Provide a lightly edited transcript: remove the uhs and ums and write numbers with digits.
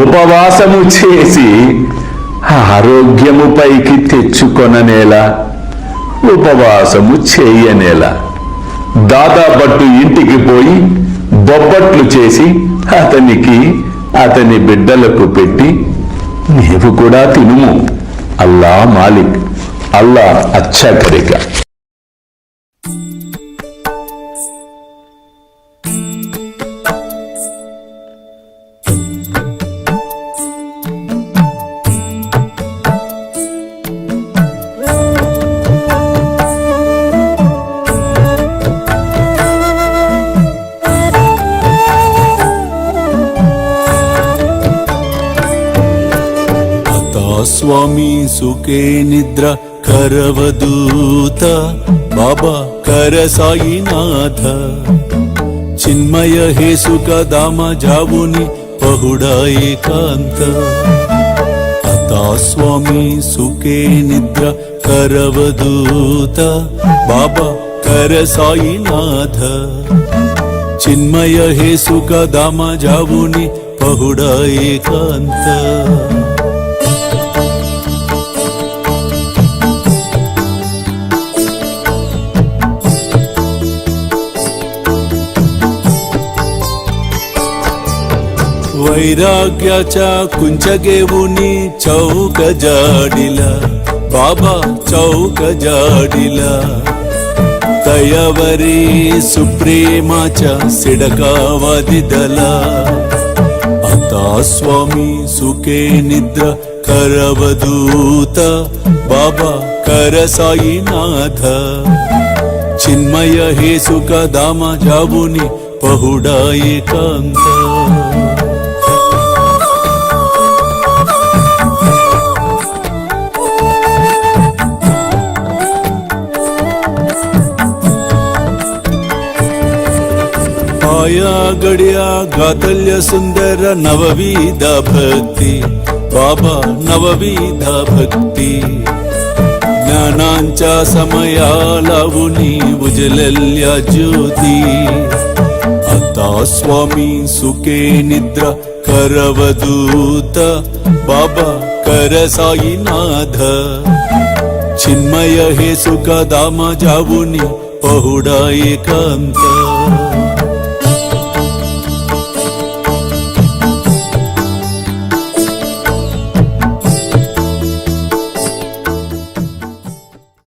ఉపవాసము చేసి ఆరోగ్యము పైకి తెచ్చుకొననేలా, ఉపవాసము చేయనేలా. దాదాపట్టు ఇంటికి పోయి బొబ్బట్లు చేసి అతనికి అతని బిడ్డలకు పెట్టి, నీవు కూడా తినుము, అల్లా మాలిక్, అల్లా అచ్చా కరేగా. స్వామి సుఖే నిద్ర కరవదూత బాబా కర సాయినాథ చిన్మయ హే సుఖ దామ జావుని పహుడా ఏకాంత అతా స్వామి సుఖే నిద్ర కరవదూత బాబా కర సాయినాథ చిన్మయ హే సుఖ దామ జావుని పహుడా ఏకాంత वैराग्याच्या कुंचगेवुनी चौक जाडिला बाबा चौक जाडिला तयावरी सुप्रेमाच्या सिडकावादिदला आता स्वामी सुखे निद्रा करवदूत बाबा कर साईनाथ चिन्मय हे सुख दामा जावुनी पहुडा एकांत आया गड्या गातल्य सुंदर नवविधा भक्ती बाबा नवविधा भक्ती ज्ञानांच्या समयालावुनी उजलल्या ज्योती आता स्वामी सुखे निद्रा करवदूत बाबा कर साईनाथ चिन्मय हे सुख दामा जावुनी पहुडा एकांत